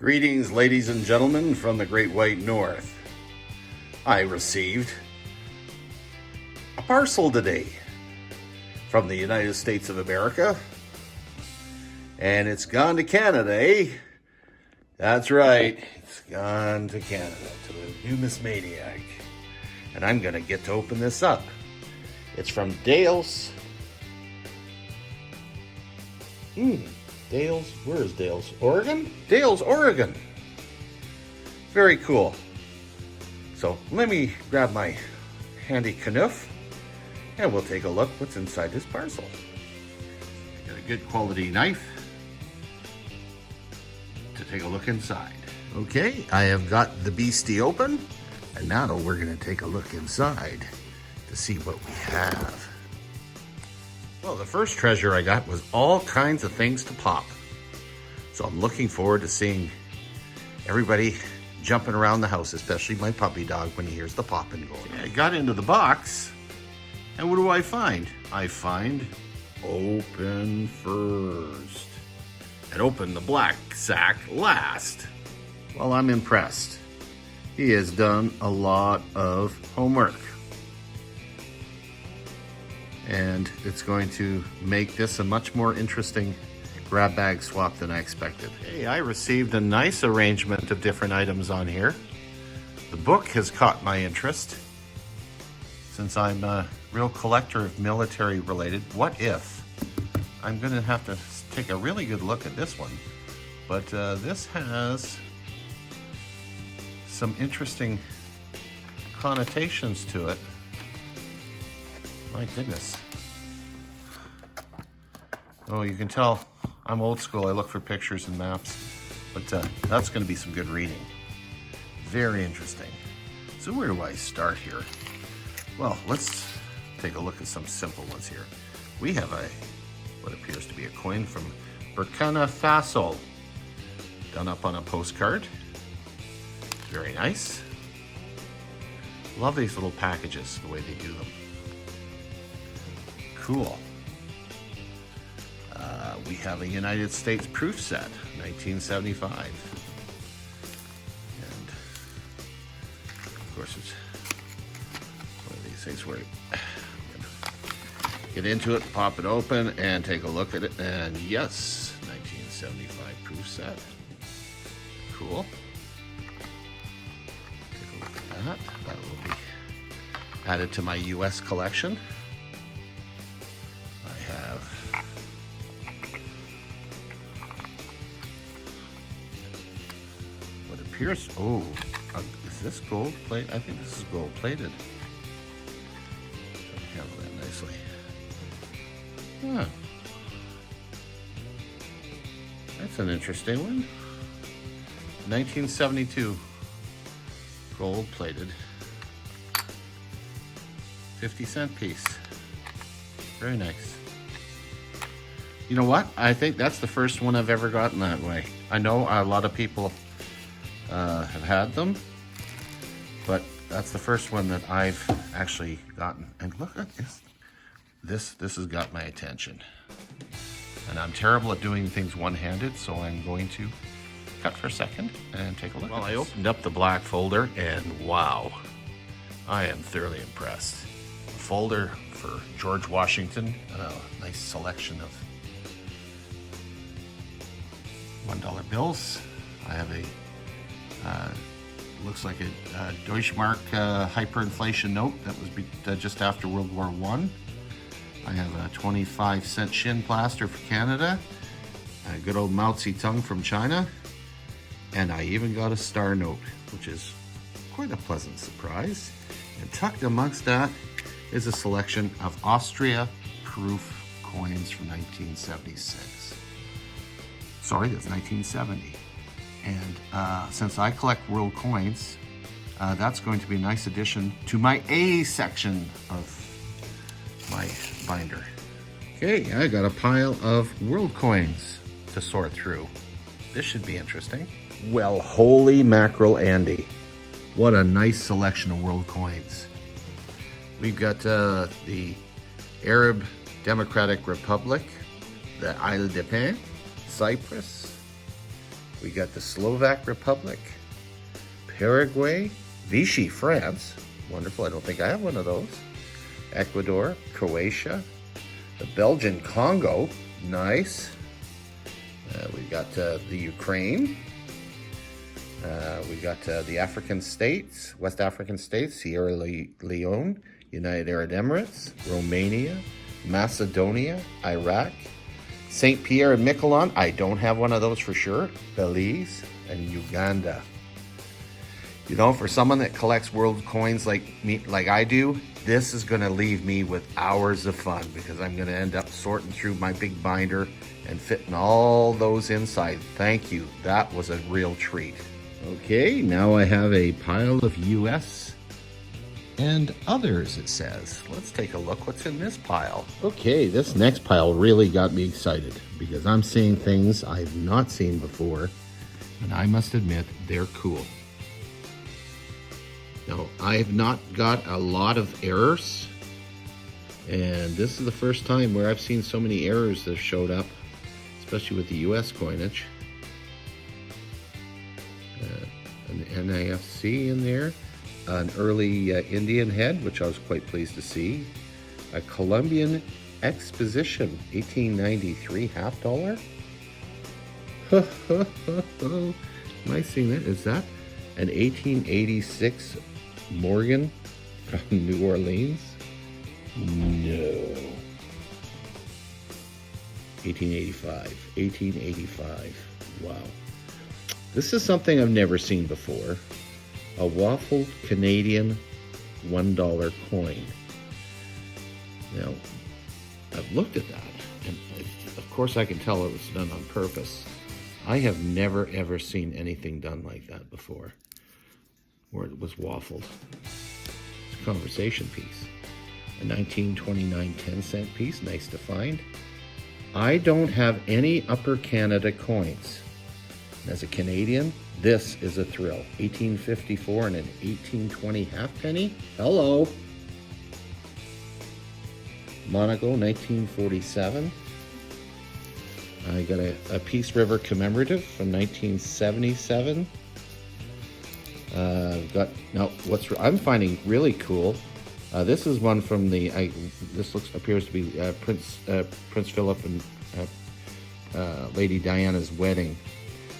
Greetings, ladies and gentlemen, from the Great White North. I received a parcel today from the United States of America, and it's gone to Canada, eh? That's right, it's gone to Canada, to the numismaniac. And I'm gonna get to open this up. It's from Dale's. Dale's, where is Dale's? Oregon? Dale's, Oregon. Very cool. So let me grab my handy canoe and we'll take a look what's inside this parcel. Got a good quality knife to take a look inside. Okay, I have got the beastie open, and now we're gonna take a look inside to see what we have. Well, the first treasure I got was all kinds of things to pop. So I'm looking forward to seeing everybody jumping around the house, especially my puppy dog when he hears the popping going. I got into the box, and what do I find? I find open first and open the black sack last. Well, I'm impressed. He has done a lot of homework. And it's going to make this a much more interesting grab bag swap than I expected. Hey, I received a nice arrangement of different items on here. The book has caught my interest since I'm a real collector of military related what if. I'm gonna have to take a really good look at this one. But this has some interesting connotations to it. My goodness. Oh, you can tell I'm old school. I look for pictures and maps, but that's going to be some good reading. Very interesting. So where do I start here? Well, let's take a look at some simple ones here. We have what appears to be a coin from Burkina Faso, done up on a postcard. Very nice. Love these little packages, the way they do them. Cool. We have a United States proof set, 1975. And of course it's one of these things where you get into it, pop it open, and take a look at it. And yes, 1975 proof set. Cool. Take a look at that. That will be added to my US collection. Appears, is this gold plate? I think this is gold plated. Handle that nicely. Huh. That's an interesting one. 1972. Gold plated. 50-cent piece. Very nice. You know what? I think that's the first one I've ever gotten that way. I know a lot of people have had them, but that's the first one that I've actually gotten. And look at this. This has got my attention. And I'm terrible at doing things one-handed, so I'm going to cut for a second and take a look. Well, I opened up the black folder, and wow, I am thoroughly impressed. A folder for George Washington, a nice selection of $1 bills. I have a looks like a Deutschmark hyperinflation note that was just after World War I. I have a 25-cent shin plaster for Canada, a good old Mao Zedong from China, and I even got a star note, which is quite a pleasant surprise. And tucked amongst that is a selection of Austria proof coins from 1976. Sorry, that's 1970. And since I collect world coins, that's going to be a nice addition to my A section of my binder. Okay, I got a pile of world coins to sort through. This should be interesting. Well, holy mackerel, Andy. What a nice selection of world coins. We've got the Arab Democratic Republic, the Isle de Pin, Cyprus, We got the Slovak Republic, Paraguay, Vichy, France. Wonderful. I don't think I have one of those. Ecuador, Croatia, the Belgian Congo. Nice. We got the Ukraine. We got the African states, West African states, Sierra Leone, United Arab Emirates, Romania, Macedonia, Iraq, St. Pierre and Miquelon. I don't have one of those for sure. Belize and Uganda. You know, for someone that collects world coins like me, like I do, this is going to leave me with hours of fun because I'm going to end up sorting through my big binder and fitting all those inside. Thank you. That was a real treat. Okay, now I have a pile of US and others, it says. Let's take a look what's in this pile. Okay, this next pile really got me excited because I'm seeing things I've not seen before, and I must admit, they're cool. Now, I have not got a lot of errors, and this is the first time where I've seen so many errors that have showed up, especially with the US coinage. An NIFC in there, an early Indian head, which I was quite pleased to see, a Colombian Exposition, 1893 half dollar. Am I seeing that? Is that an 1886 Morgan from New Orleans? No. 1885. Wow. This is something I've never seen before. A waffled Canadian $1 coin. Now, I've looked at that, and of course I can tell it was done on purpose. I have never ever seen anything done like that before, where it was waffled. It's a conversation piece. A 1929 10-cent piece, nice to find. I don't have any Upper Canada coins. As a Canadian, this is a thrill. 1854 and an 1820 halfpenny. Hello. Monaco, 1947. I got a Peace River commemorative from 1977. I'm finding really cool. This is one from the. This appears to be Prince Philip and Lady Diana's wedding.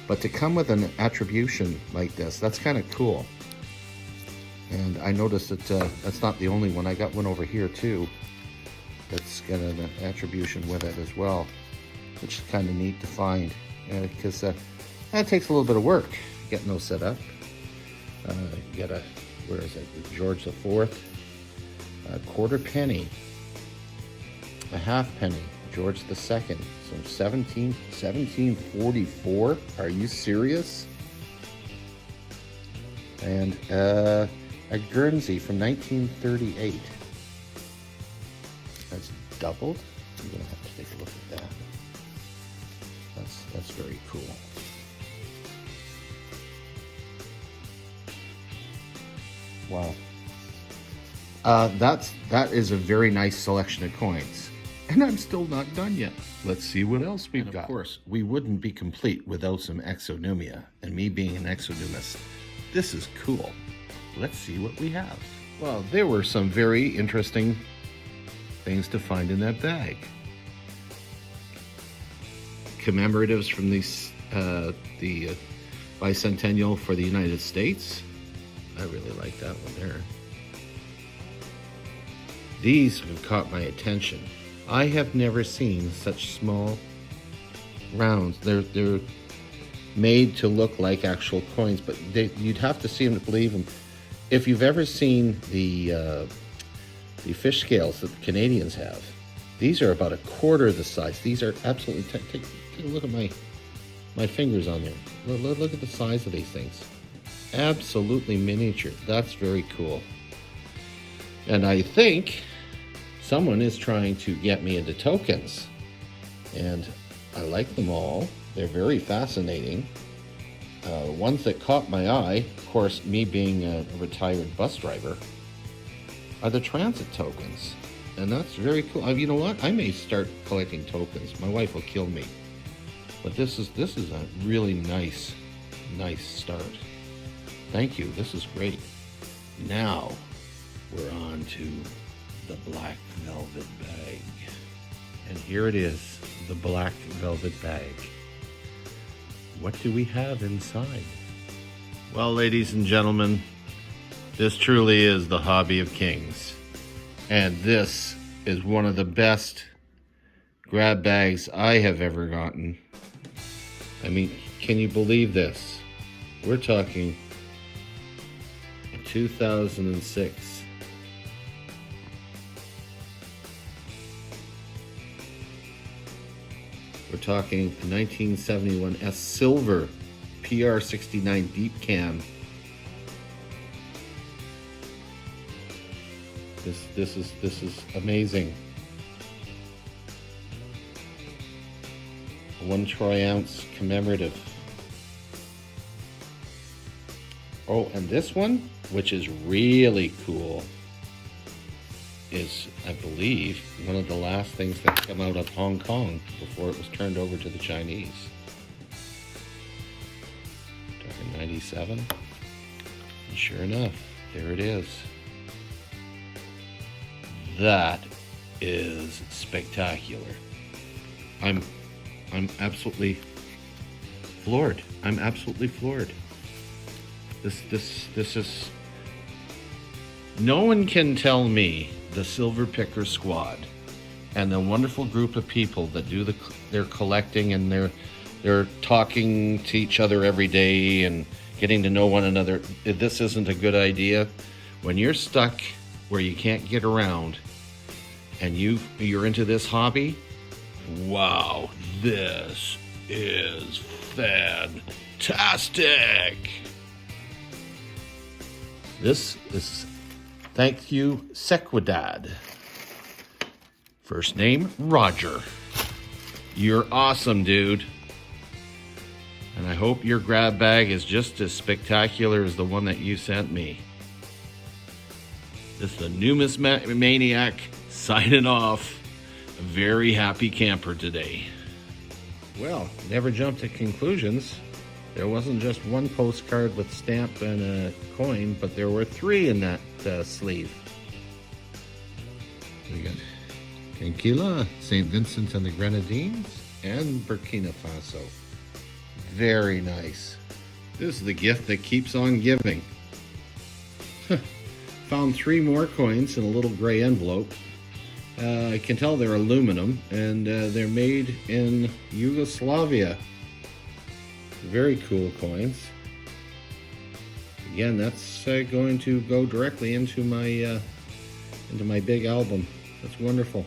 But to come with an attribution like this, that's kind of cool. And I noticed that that's not the only one. I got one over here too that's got an attribution with it as well, which is kind of neat to find, because that takes a little bit of work getting those set up. You got where is it? George IV, a quarter penny, a half penny, George II, so 1744. Are you serious? And a Guernsey from 1938. That's doubled. I'm gonna have to take a look at that. That's very cool. Wow. That is a very nice selection of coins. And I'm still not done yet. Let's see what else we've got. Of course, we wouldn't be complete without some exonumia. And me being an exonumist, this is cool. Let's see what we have. Well, there were some very interesting things to find in that bag. Commemoratives from the bicentennial for the United States. I really like that one there. These have caught my attention. I have never seen such small rounds. They're made to look like actual coins, but you'd have to see them to believe them. If you've ever seen the fish scales that the Canadians have, these are about a quarter the size. These are absolutely, take a look at my fingers on there. Look at the size of these things. Absolutely miniature. That's very cool. And I think someone is trying to get me into tokens, and I like them all. They're very fascinating. Ones that caught my eye, of course, me being a retired bus driver, are the transit tokens, and that's very cool. You know what? I may start collecting tokens. My wife will kill me. But this is a really nice start. Thank you. This is great. Now we're on to the black velvet bag. And here it is, the black velvet bag. What do we have inside? Well, ladies and gentlemen, this truly is the hobby of kings. And this is one of the best grab bags I have ever gotten. I mean, can you believe this? We're talking 2006. We're talking 1971 S Silver PR69 Deep Cam. This is amazing. 1 troy ounce commemorative. Oh, and this one, which is really cool, is, I believe, one of the last things that came out of Hong Kong before it was turned over to the Chinese. Talking 97. And sure enough, there it is. That is spectacular. I'm absolutely floored. I'm absolutely floored. This is, no one can tell me the Silver Picker Squad and the wonderful group of people that do their collecting, and they're talking to each other every day and getting to know one another. This isn't a good idea. When you're stuck where you can't get around and you're into this hobby, wow, this is fantastic. This is Thank You Sequidad. First name, Roger. You're awesome, dude. And I hope your grab bag is just as spectacular as the one that you sent me. This is the Numismaniac signing off. A very happy camper today. Well, never jump to conclusions. There wasn't just one postcard with stamp and a coin, but there were 3 in that sleeve. We got Anquila, St. Vincent and the Grenadines, and Burkina Faso. Very nice. This is the gift that keeps on giving. Found 3 more coins in a little gray envelope. I can tell they're aluminum, and they're made in Yugoslavia. Very cool coins. Again, that's going to go directly into my big album. That's wonderful.